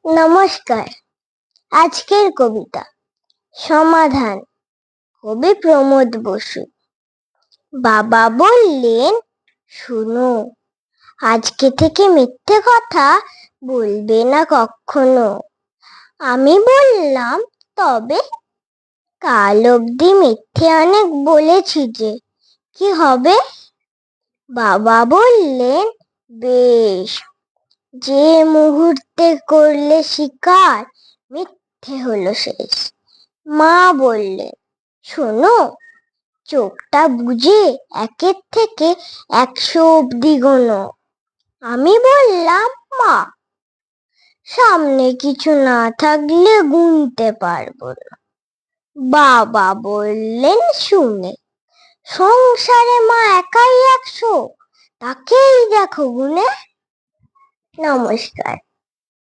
নমস্কার। আজকের কবিতা সমাধান, কবি প্রমোদ বসু। বাবা বললেন, শুনো, আজকে থেকে মিথ্যে কথা বলবে না কখনো। আমি বললাম, তবে কাল অবধি মিথ্যে অনেক বলেছি যে, কি হবে? বাবা বললেন, বেশ, যে মুহূর্তে করলে স্বীকার, মিথ্যে হলো শেষ। মা বললেন, শোনো, চোখটা বুঝে 1 থেকে 100 অব্দি গোনো। আমি বললাম, মা, সামনে কিছু না থাকলে গুনতে পারবো না। বাবা বললেন, শুনে, সংসারে মা একাই 100, তাকেই দেখো গুনে। নমস্কার।